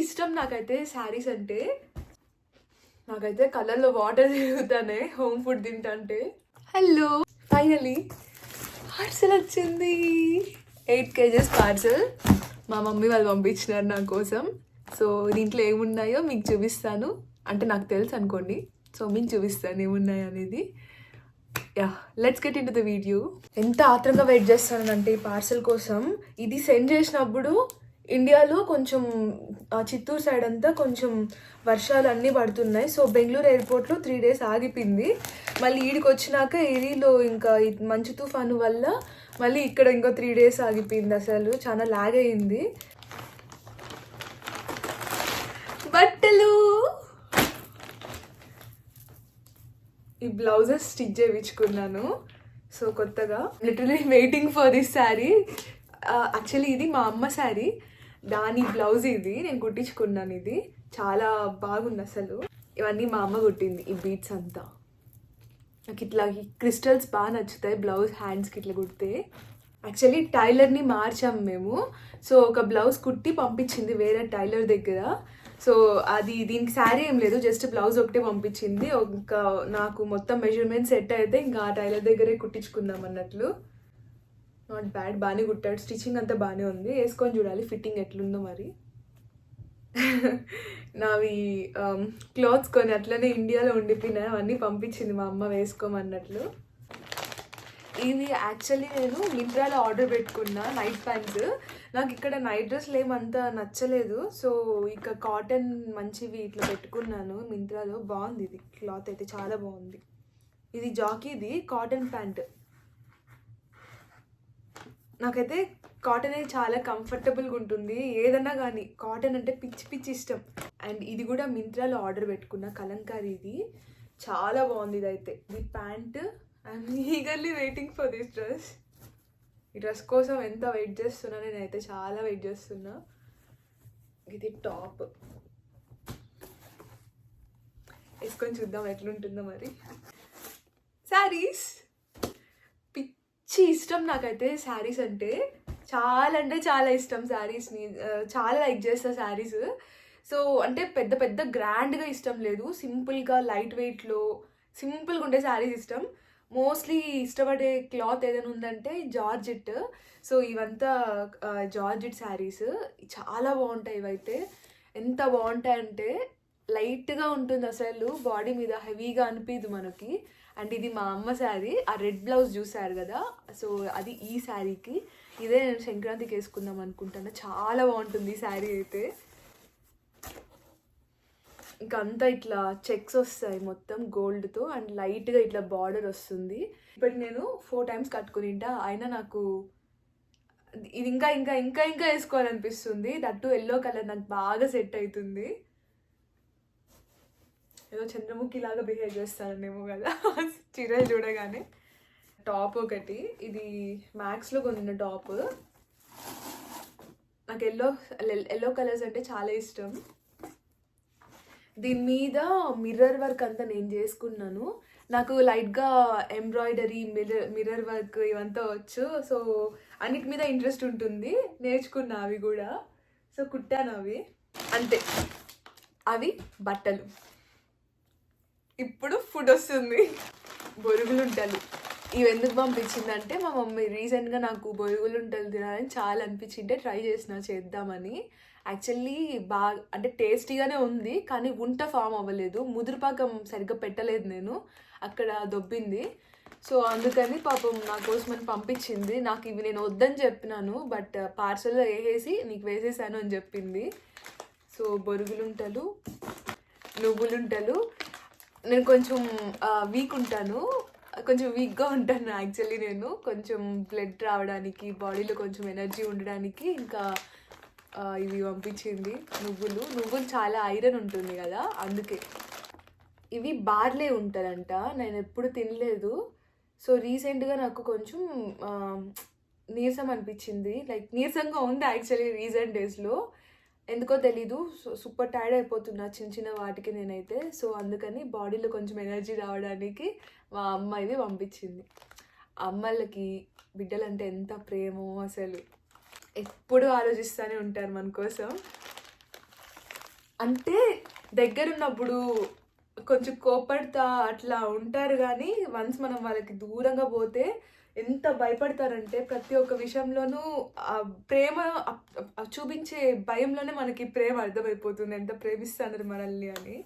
ఇష్టం నాకైతే శారీస్ అంటే. నాకైతే కళ్ళల్లో వాటర్ తిరుగుతానే హోమ్ ఫుడ్ తింటంటే. హలో, ఫైనలీ పార్సల్ వచ్చింది. 8 kgs పార్సల్ మా మమ్మీ వాళ్ళు పంపించినారు నా కోసం. సో దీంట్లో ఏమున్నాయో మీకు చూపిస్తాను. అంటే నాకు తెలుసు అనుకోండి, సో మీకు చూపిస్తాను ఏమున్నాయో అనేది. Yeah, let's get in to the video. ఎంత ఆత్రంగా వెయిట్ చేస్తానంటే ఈ పార్సల్ కోసం. ఇది సెండ్ చేసినప్పుడు ఇండియాలో కొంచెం చిత్తూరు సైడ్ అంతా కొంచెం వర్షాలు అన్నీ పడుతున్నాయి. సో బెంగళూరు ఎయిర్పోర్ట్లో 3 days ఆగిపోయింది. మళ్ళీ ఈడికి వచ్చినాక ఏరియాలో ఇంకా మంచు తుఫాను వల్ల మళ్ళీ ఇక్కడ ఇంకో 3 days ఆగిపోయింది. అసలు చాలా లాగ్ అయింది. బట్టలు, ఈ బ్లౌజెస్ స్టిచ్ చేయించుకున్నాను. సో కొత్తగా literally waiting for this sari. Actually ఇది మా అమ్మ శారీ, దాని బ్లౌజ్ ఇది నేను కుట్టించుకున్నాను. ఇది చాలా బాగుంది అసలు. ఇవన్నీ మా అమ్మ కుట్టింది. ఈ బీట్స్ అంతా నాకు ఇట్లా క్రిస్టల్స్ బాగా నచ్చుతాయి బ్లౌజ్ హ్యాండ్స్కి ఇట్లా కుడితే. యాక్చువల్లీ టైలర్ని మార్చాము మేము. సో ఒక బ్లౌజ్ కుట్టి పంపించింది వేరే టైలర్ దగ్గర. సో అది దీనికి శారీ ఏం లేదు, జస్ట్ బ్లౌజ్ ఒకటే పంపించింది. ఇంకా నాకు మొత్తం మెజర్మెంట్ సెట్ అయితే ఇంకా ఆ టైలర్ దగ్గరే కుట్టించుకుందాం అన్నట్లు. నాట్ బ్యాడ్, బాగానే కుట్టాడు. స్టిచ్చింగ్ అంతా బాగానే ఉంది. వేసుకొని చూడాలి ఫిట్టింగ్ ఎట్లుందో మరి. నావి క్లాత్స్ కొని అట్లనే ఇండియాలో ఉండిపోయినాయి, అవన్నీ పంపించింది మా అమ్మ వేసుకోమన్నట్లు. ఇవి యాక్చువల్లీ నేను మింత్రాలో ఆర్డర్ పెట్టుకున్నా నైట్ ప్యాంట్స్. నాకు ఇక్కడ నైట్ డ్రెస్లు ఏమంతా నచ్చలేదు. సో ఇక కాటన్ మంచివి ఇట్లా పెట్టుకున్నాను మింత్రాలో. బాగుంది ఇది, క్లాత్ అయితే చాలా బాగుంది. ఇది జాకీది కాటన్ ప్యాంట్. నాకైతే కాటన్ అయితే చాలా కంఫర్టబుల్గా ఉంటుంది. ఏదన్నా కానీ కాటన్ అంటే పిచ్చి పిచ్చి ఇష్టం. అండ్ ఇది కూడా మింత్రాలో ఆర్డర్ పెట్టుకున్న కలంకారీది, చాలా బాగుంది ఇదైతే. ఇది pant. I'm eagerly waiting for this dress. ఈ డ్రెస్ కోసం ఎంత వెయిట్ చేస్తున్నా నేనైతే, చాలా వెయిట్ చేస్తున్నా. ఇది టాప్ వేసుకొని చూద్దాం ఎట్లుంటుందో మరి. శారీస్ పిచ్చి ఇష్టం నాకైతే. శారీస్ అంటే చాలా ఇష్టం. శారీస్ని చాలా లైక్ చేస్తా శారీస్. సో అంటే పెద్ద పెద్ద గ్రాండ్గా ఇష్టం లేదు, సింపుల్గా లైట్ వెయిట్లో సింపుల్గా ఉండే శారీస్ ఇష్టం. మోస్ట్లీ ఇష్టపడే క్లాత్ ఏదైనా ఉందంటే జార్జెట్. సో ఇవంతా జార్జెట్ శారీస్ చాలా బాగుంటాయి. ఇవైతే ఎంత బాగుంటాయంటే లైట్గా ఉంటుంది అసలు, బాడీ మీద హెవీగా అనిపించదు మనకి. అండ్ ఇది మా అమ్మ శారీ. ఆ రెడ్ బ్లౌజ్ చూసారు కదా, సో అది ఈ శారీకి. ఇదే నేను సంక్రాంతికి వేసుకుందాం అనుకుంటాను. చాలా బాగుంటుంది ఈ శారీ అయితే. ఇంకా అంతా ఇట్లా చెక్స్ వస్తాయి మొత్తం గోల్డ్తో, అండ్ లైట్గా ఇట్లా బార్డర్ వస్తుంది. ఇప్పుడు నేను 4 times కట్టుకునింటా, అయినా నాకు ఇది ఇంకా ఇంకా ఇంకా ఇంకా వేసుకోవాలనిపిస్తుంది. దట్టు ఎల్లో కలర్ నాకు బాగా సెట్ అవుతుంది. ఏదో చంద్రముఖి లాగా బిహేవ్ చేస్తానేమో కదా చీరలు చూడగానే. టాప్ ఒకటి, ఇది మ్యాక్స్లో కొన్న టాప్. నాకు ఎల్లో కలర్స్ అంటే చాలా ఇష్టం. దీని మీద మిర్రర్ వర్క్ అంతా నేను చేసుకున్నాను. నాకు లైట్గా ఎంబ్రాయిడరీ, మిర్రర్ వర్క్ ఇవంతా వచ్చు. సో అన్నిటి మీద ఇంట్రెస్ట్ ఉంటుంది, నేర్చుకున్నా అవి కూడా. సో కుట్టాను అవి అంతే. అవి బట్టలు. ఇప్పుడు ఫుడ్ వస్తుంది. బొరుగులుంటలు. ఇవి ఎందుకు పంపించిందంటే మా మమ్మీ రీసెంట్గా నాకు బొరుగులుంటలు తినాలని చాలా అనిపించింటే ట్రై చేద్దామని. యాక్చువల్లీ బాగా అంటే టేస్టీగానే ఉంది, కానీ వంట ఫామ్ అవ్వలేదు. ముదురుపాకం సరిగ్గా పెట్టలేదు నేను, అక్కడ దొబ్బింది. సో అందుకని పాపం నా కోసమని పంపించింది. నాకు ఇవి నేను వద్దని చెప్పినాను, బట్ పార్సల్లో వేసేసి నీకు వేసేసాను అని చెప్పింది. సో బొరుగులుంటలు, నువ్వులుంటలు. నేను కొంచెం వీక్ ఉంటాను, కొంచెం వీక్గా ఉంటాను యాక్చువల్లీ. నేను కొంచెం బ్లడ్ రావడానికి, బాడీలో కొంచెం ఎనర్జీ ఉండడానికి ఇంకా ఇవి పంపించింది. నువ్వులు చాలా ఐరన్ ఉంటుంది కదా, అందుకే. ఇవి బార్లే ఉంటారంట, నేను ఎప్పుడు తినలేదు. సో రీసెంట్గా నాకు కొంచెం నీరసం అనిపించింది, లైక్ నీరసంగా ఉంది యాక్చువల్లీ రీసెంట్ డేస్లో. ఎందుకో తెలీదు, సూపర్ టైర్డ్ అయిపోతున్నా చిన్న వాటికి నేనైతే. సో అందుకని బాడీలో కొంచెం ఎనర్జీ రావడానికి మా అమ్మ ఇవి పంపించింది. అమ్మలకి బిడ్డలంటే ఎంత ప్రేమో అసలు, ఎప్పుడు ఆలోచిస్తూనే ఉంటారు మన కోసం. అంటే దగ్గరున్నప్పుడు కొంచెం కోపడతా అట్లా ఉంటారు, కానీ వన్స్ మనం వాళ్ళకి దూరంగా పోతే ఎంత భయపడతారంటే ప్రతి ఒక్క విషయంలోనూ ఆ ప్రేమ చూపించే భయంలోనే మనకి ప్రేమ అర్థమైపోతుంది, ఎంత ప్రేమిస్తున్నారు మనల్ని అని.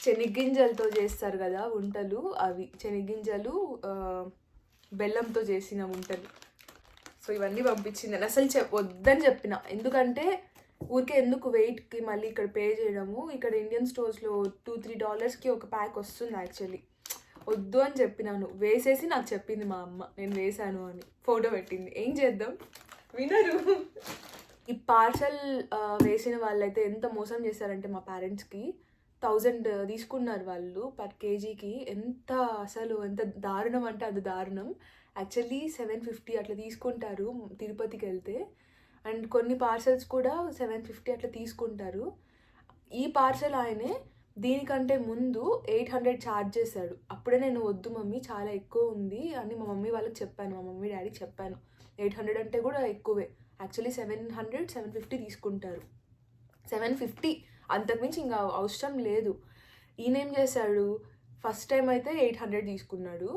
శనగ్గింజలతో చేస్తారు కదా వంటలు, అవి శనగ్గింజలు బెల్లంతో చేసిన వంటలు. సో ఇవన్నీ పంపించింది. నేను అసలు వద్దని చెప్పిన, ఎందుకంటే ఊరికే ఎందుకు వెయిట్కి మళ్ళీ ఇక్కడ పే చేయడము, ఇక్కడ ఇండియన్ స్టోర్స్లో $2-3కి ఒక ప్యాక్ వస్తుంది యాక్చువల్లీ, వద్దు అని చెప్పినాను. వేసేసి నాకు చెప్పింది మా అమ్మ నేను వేసాను అని, ఫోటో పెట్టింది. ఏం చేద్దాం, వినరు. ఈ పార్సల్ వేసిన వాళ్ళైతే ఎంత మోసం చేశారంటే మా పేరెంట్స్కి 1000 తీసుకున్నారు వాళ్ళు పర్ కేజీకి. ఎంత అసలు ఎంత దారుణం అంటే అది దారుణం. యాక్చువల్లీ 750 అట్లా తీసుకుంటారు తిరుపతికి వెళ్తే, అండ్ కొన్ని పార్సల్స్ కూడా 750 అట్లా తీసుకుంటారు. ఈ పార్సల్ ఆయనే దీనికంటే ముందు 800 ఛార్జ్ చేశాడు. అప్పుడే నేను వద్దు మమ్మీ చాలా ఎక్కువ ఉంది అని మా మమ్మీ వాళ్ళకి చెప్పాను, మా మమ్మీ డాడీకి చెప్పాను. 800 అంటే కూడా ఎక్కువే, యాక్చువల్లీ 700-750 తీసుకుంటారు. 750 అంతకుమించి ఇంకా అవసరం లేదు. ఈయన ఏం చేశాడు, ఫస్ట్ టైం అయితే 800 తీసుకున్నాడు,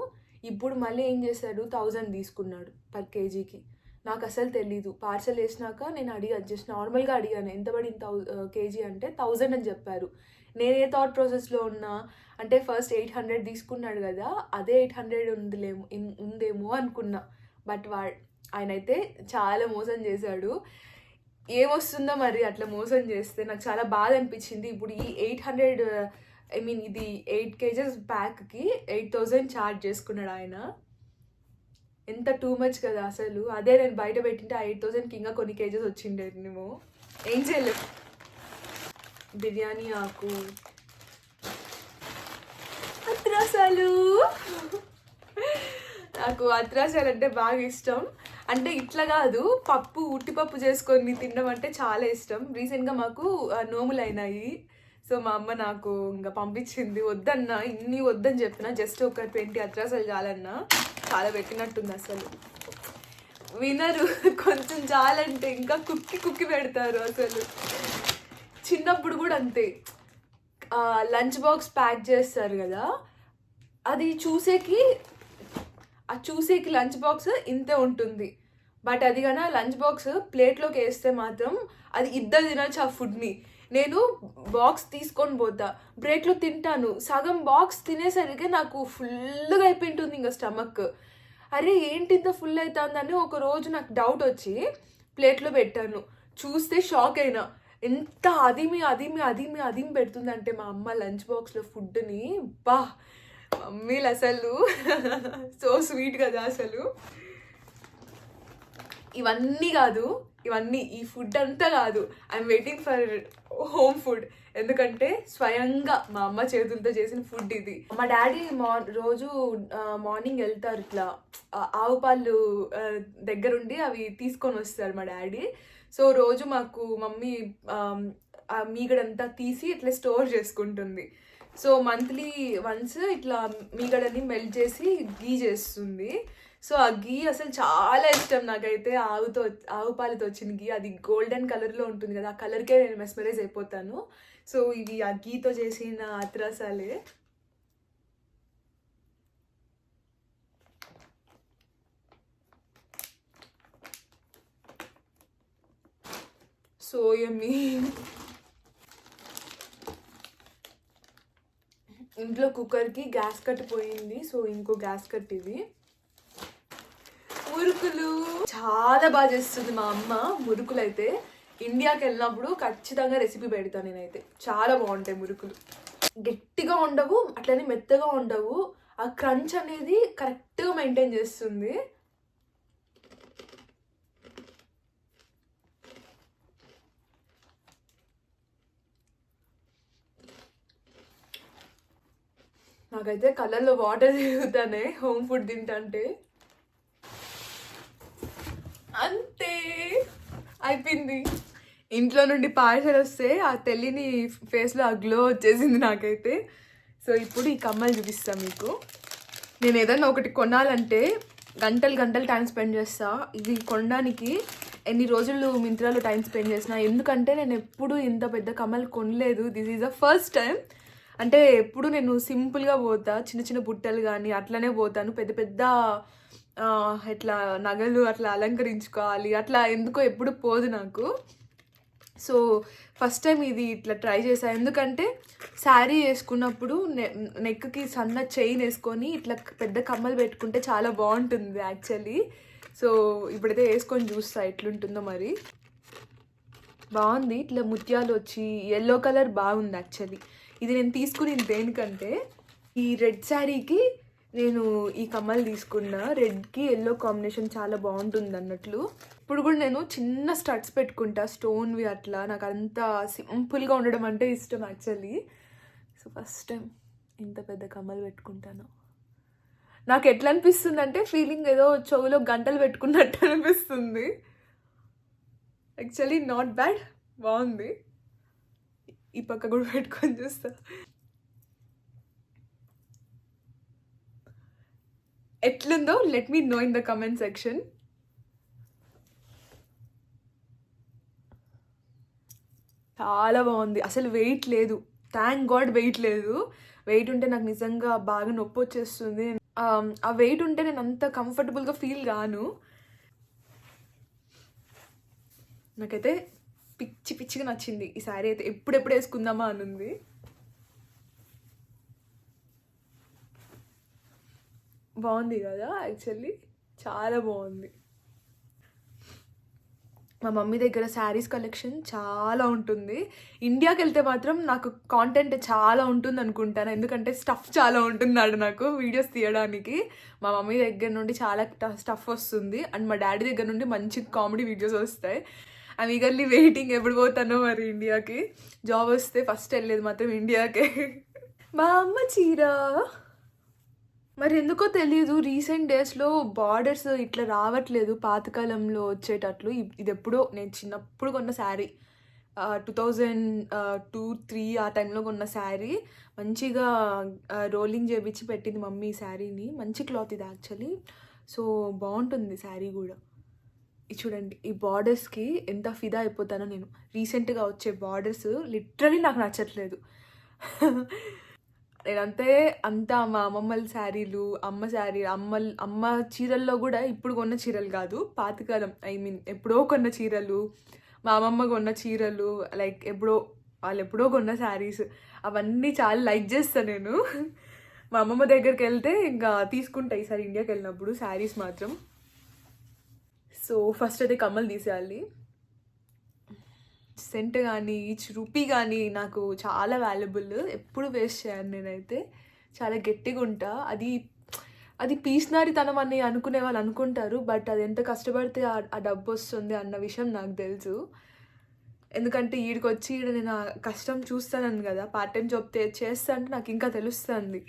ఇప్పుడు మళ్ళీ ఏం చేశాడు 1000 తీసుకున్నాడు పర్ కేజీకి. నాకు అసలు తెలీదు. పార్సల్ వేసినాక నేను అడిగాను, జస్ట్ నార్మల్గా అడిగాను ఎంత పడింది కేజీ అంటే 1000 అని చెప్పారు. నేనే థాట్ ప్రాసెస్లో ఉన్నా అంటే ఫస్ట్ 800 తీసుకున్నాడు కదా, అదే 800 ఉందేమో అనుకున్నా. బట్ ఆయన అయితే చాలా మోసం చేశాడు. ఏమొస్తుందో మరి అట్లా మోసం చేస్తే, నాకు చాలా బాధ అనిపించింది. ఇప్పుడు ఈ 800 ఇది 8 kgs ప్యాక్కి 8000 ఛార్జ్ చేసుకున్నాడు ఆయన. ఎంత టూ మచ్ కదా అసలు. అదే నేను బయట పెట్టింటే ఆ 8000కి ఇంకా కొన్ని కేజెస్ వచ్చిండే. మేము ఏం చేయలేము. బిర్యానీ ఆకు, అత్రాసాలు. నాకు అత్రాసాలు అంటే బాగా ఇష్టం. అంటే ఇట్లా కాదు, పప్పు ఉట్టిపప్పు చేసుకొని తినడం అంటే చాలా ఇష్టం. రీసెంట్గా మాకు నోములు అయినాయి, సో మా అమ్మ నాకు ఇంకా పంపించింది. వద్దన్నా, ఇన్ని వద్దని చెప్పిన, జస్ట్ ఒక 20 అత్రాసాలు చాలన్నా. చాలా పెట్టినట్టుంది అసలు, వినరు. కొంచెం చాలంటే ఇంకా కుక్కి పెడతారు అసలు. చిన్నప్పుడు కూడా అంతే, లంచ్ బాక్స్ ప్యాక్ చేస్తారు కదా, అది చూసేకి లంచ్ బాక్స్ ఇంతే ఉంటుంది. బట్ అది కన్నా లంచ్ బాక్స్ ప్లేట్లోకి వేస్తే మాత్రం అది ఇద్దరు తినచ్చు ఆ ఫుడ్ని. నేను బాక్స్ తీసుకొని పోతా, బ్రేక్లో తింటాను, సగం బాక్స్ తినేసరికి నాకు ఫుల్గా అయిపోయింటుంది ఇంకా స్టమక్. అరే ఏంటి ఇంత ఫుల్ అవుతుందని ఒక రోజు నాకు డౌట్ వచ్చి ప్లేట్లో పెట్టాను, చూస్తే షాక్ అయినా. ఎంత అదిమి పెడుతుందంటే మా అమ్మ లంచ్ బాక్స్లో ఫుడ్ని. బా మమ్మీలు అసలు సో స్వీట్ కదా అసలు. ఇవన్నీ కాదు, ఈ ఫుడ్ అంతా కాదు, I'm waiting for home food. ఎందుకంటే స్వయంగా మా అమ్మ చేతులతో చేసిన ఫుడ్ ఇది. మా డాడీ రోజు మార్నింగ్ వెళ్తారు, ఇట్లా ఆవు పాలు దగ్గరుండి అవి తీసుకొని వస్తారు మా డాడీ. సో రోజు మాకు మమ్మీ ఆ మీగడంతా తీసి ఇట్లా స్టోర్ చేసుకుంటుంది. సో మంత్లీ వన్స్ ఇట్లా మీగడని మెల్ట్ చేసి గీ చేస్తుంది. సో ఆ గీ అసలు చాలా ఇష్టం నాకైతే. ఆవు పాలతో వచ్చిన గీ, అది గోల్డెన్ కలర్లో ఉంటుంది కదా, ఆ కలర్కే నేను మెస్మరైజ్ అయిపోతాను. సో ఇవి ఆ గీతో చేసిన అత్రాసాలే. So yummy. ఇంట్లో కుక్కర్కి గ్యాస్ కట్ పోయింది, సో ఇంకో గ్యాస్ కట్ ఇది. మురుకులు చాలా బాగా చేస్తుంది మా అమ్మ. మురుకులు అయితే ఇండియాకి వెళ్ళినప్పుడు ఖచ్చితంగా రెసిపీ పెడతాను నేనైతే. చాలా బాగుంటాయి మురుకులు, గట్టిగా ఉండవు, అట్లనే మెత్తగా ఉండవు. ఆ క్రంచ్ అనేది కరెక్ట్గా మెయింటైన్ చేస్తుంది. నాకైతే కళ్ళల్లో వాటర్ తిరుగుతానే హోమ్ ఫుడ్ తింటే. అంతే అయిపోయింది. ఇంట్లో నుండి పార్సల్ వస్తే ఆ తెల్లిని ఫేస్లో ఆ గ్లో వచ్చేసింది నాకైతే. సో ఇప్పుడు ఈ కమ్మలు చూపిస్తాను మీకు. నేను ఏదన్నా ఒకటి కొనాలంటే గంటలు టైం స్పెండ్ చేస్తా. ఇది కొనడానికి ఎన్ని రోజులు మింత్రాలో టైం స్పెండ్ చేసిన, ఎందుకంటే నేను ఎప్పుడు ఇంత పెద్ద కమ్మలు కొనలేదు. This is the first time. అంటే ఎప్పుడు నేను సింపుల్గా పోతా, చిన్న చిన్న బుట్టలు కానీ అట్లనే పోతాను. పెద్ద పెద్ద ఇట్లా నగలు అట్లా అలంకరించుకోవాలి అట్లా ఎందుకో ఎప్పుడు పోదు నాకు. సో ఫస్ట్ టైం ఇది ఇట్లా ట్రై చేశాను. ఎందుకంటే శారీ వేసుకున్నప్పుడు నెక్కి సన్న చైన్ వేసుకొని ఇట్లా పెద్ద కమ్మలు పెట్టుకుంటే చాలా బాగుంటుంది యాక్చువల్లీ. సో ఇప్పుడైతే వేసుకొని చూస్తా ఎట్లుంటుందో. మరి బాగుంది, ఇట్లా ముత్యాలు వచ్చి ఎల్లో కలర్ బాగుంది యాక్చువల్లీ. ఇది నేను తీసుకుని దేనికంటే ఈ రెడ్ శారీకి నేను ఈ కమ్మలు తీసుకున్నా. రెడ్కి ఎల్లో కాంబినేషన్ చాలా బాగుంటుంది అన్నట్లు. ఇప్పుడు కూడా నేను చిన్న స్టడ్స్ పెట్టుకుంటా, స్టోన్వి అట్లా. నాకు అంత సింపుల్గా ఉండడం అంటే ఇష్టం యాక్చువల్లీ. సో ఫస్ట్ టైం ఇంత పెద్ద కమ్మలు పెట్టుకుంటాను. నాకు ఎట్లా అనిపిస్తుంది అంటే ఫీలింగ్ ఏదో చెవులో గంటలు పెట్టుకున్నట్టు అనిపిస్తుంది. యాక్చువల్లీ నాట్ బ్యాడ్, బాగుంది. ఈ పక్క కూడా పెట్టుకొని చూస్తా. ఎట్లుందో let me know in the comment section. చాలా బాగుంది, అసలు వెయిట్ లేదు. థ్యాంక్ గాడ్ వెయిట్ లేదు. వెయిట్ ఉంటే నాకు నిజంగా బాగా నొప్పి వచ్చేస్తుంది. ఆ వెయిట్ ఉంటే నేను అంత కంఫర్టబుల్గా ఫీల్ కాను. నాకైతే పిచ్చి పిచ్చిగా నచ్చింది ఈ శారీ అయితే. ఎప్పుడెప్పుడు వేసుకుందామా అని ఉంది. బాగుంది కదా యాక్చువల్లీ, చాలా బాగుంది. మా మమ్మీ దగ్గర శారీస్ కలెక్షన్ చాలా ఉంటుంది. ఇండియాకి వెళ్తే మాత్రం నాకు కాంటెంట్ చాలా ఉంటుంది అనుకుంటాను, ఎందుకంటే స్టఫ్ చాలా ఉంటున్నాడు నాకు వీడియోస్ తీయడానికి. మా మమ్మీ దగ్గర నుండి చాలా స్టఫ్ వస్తుంది, అండ్ మా డాడీ దగ్గర నుండి మంచి కామెడీ వీడియోస్ వస్తాయి. ఐమ్ ఈగర్లీ వెయిటింగ్ ఎప్పుడు పోతానో మరి ఇండియాకి. జాబ్ వస్తే ఫస్ట్ వెళ్ళేది మాత్రం ఇండియాకే. మా అమ్మ చీర మరి ఎందుకో తెలీదు, రీసెంట్ డేస్లో బార్డర్స్ ఇట్లా రావట్లేదు పాతకాలంలో వచ్చేటట్లు. ఇది ఎప్పుడో నేను చిన్నప్పుడు కొన్న శారీ, 2002-3 ఆ టైంలో కొన్న శారీ. మంచిగా రోలింగ్ చేయించి పెట్టింది మమ్మీ ఈ శారీని. మంచి క్లాత్ ఇది యాక్చువల్లీ. సో బాగుంటుంది శారీ కూడా. ఇది చూడండి, ఈ బార్డర్స్కి ఎంత ఫిదా అయిపోతానో నేను. రీసెంట్గా వచ్చే బార్డర్స్ లిటరలీ నాకు నచ్చట్లేదు. నేనంతే అంతా మా అమ్మమ్మల శారీలు, అమ్మ చీరల్లో కూడా ఇప్పుడు కొన్న చీరలు కాదు, పాతకాలం ఎప్పుడో కొన్న చీరలు, మా అమ్మమ్మ కొన్న చీరలు, లైక్ వాళ్ళు ఎప్పుడో కొన్న శారీస్, అవన్నీ చాలా లైక్ చేస్తాను నేను. మా అమ్మమ్మ దగ్గరికి వెళ్తే ఇంకా తీసుకుంటా ఈసారి ఇండియాకి వెళ్ళినప్పుడు శారీస్ మాత్రం. సో ఫస్ట్ అయితే కమ్మలు తీసేయాలి. సెంట్ కానీ ఈచ్ రూపీ కానీ నాకు చాలా వాల్యుబుల్, ఎప్పుడు వేస్ట్ చేయను నేనైతే. చాలా గట్టిగా ఉంటా. అది పీసినారితనం అని అనుకునే వాళ్ళు అనుకుంటారు, బట్ అది ఎంత కష్టపడితే ఆ డబ్బు వస్తుంది అన్న విషయం నాకు తెలుసు. ఎందుకంటే ఈడికి వచ్చి నేను కష్టం చూస్తాను కదా, పార్ట్ టైం జాబ్ చేస్తా అంటే నాకు ఇంకా తెలుస్తుంది.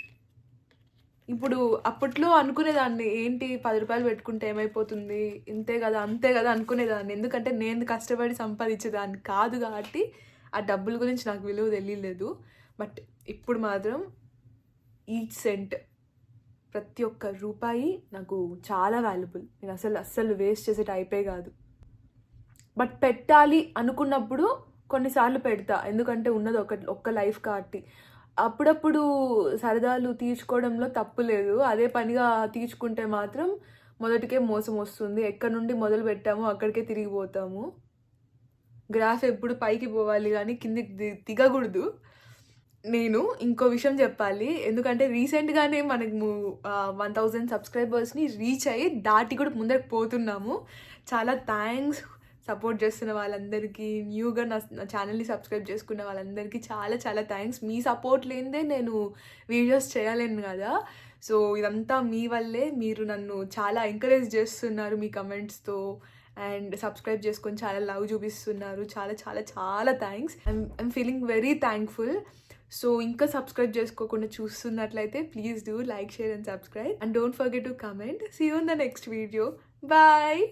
ఇప్పుడు అప్పట్లో అనుకునేదాన్ని, ఏంటి 10 రూపాయలు పెట్టుకుంటే ఏమైపోతుంది, ఇంతే కదా అంతే కదా అనుకునేదాన్ని. ఎందుకంటే నేను కష్టపడి సంపాదించేదాన్ని కాదు కాబట్టి ఆ డబ్బుల గురించి నాకు విలువ తెలియలేదు. బట్ ఇప్పుడు మాత్రం ఈచ్ సెంట్, ప్రతి ఒక్క రూపాయి నాకు చాలా వాల్యుబుల్. నేను అస్సలు వేస్ట్ చేసే టైపే కాదు. బట్ పెట్టాలి అనుకున్నప్పుడు కొన్నిసార్లు పెడతా, ఎందుకంటే ఉన్నది ఒక్క లైఫ్ కాబట్టి. అప్పుడప్పుడు సరదాలు తీర్చుకోవడంలో తప్పు లేదు, అదే పనిగా తీర్చుకుంటే మాత్రం మొదటికే మోసం వస్తుంది. ఎక్కడి నుండి మొదలు పెట్టామో అక్కడికే తిరిగిపోతాము. గ్రాఫ్ ఎప్పుడు పైకి పోవాలి కానీ కిందికి దిగకూడదు. నేను ఇంకో విషయం చెప్పాలి, ఎందుకంటే రీసెంట్గానే మనము 1000 సబ్స్క్రైబర్స్ని రీచ్ అయ్యి దాటి కూడా ముందరకు పోతున్నాము. చాలా థ్యాంక్స్ సపోర్ట్ చేస్తున్న వాళ్ళందరికీ, న్యూగా నా ఛానల్ని సబ్స్క్రైబ్ చేసుకున్న వాళ్ళందరికీ చాలా చాలా థ్యాంక్స్. మీ సపోర్ట్ లేనిదే నేను వీడియోస్ చేయలేను కదా. సో ఇదంతా మీ వల్లే. మీరు నన్ను చాలా ఎంకరేజ్ చేస్తున్నారు మీ కమెంట్స్తో, అండ్ సబ్స్క్రైబ్ చేసుకొని చాలా లవ్ చూపిస్తున్నారు. చాలా చాలా చాలా thanks. I'm feeling very thankful. So ఇంకా సబ్స్క్రైబ్ చేసుకోకుండా చూస్తున్నట్లయితే please do like, share and subscribe, and don't forget to comment. See you in the next video. Bye.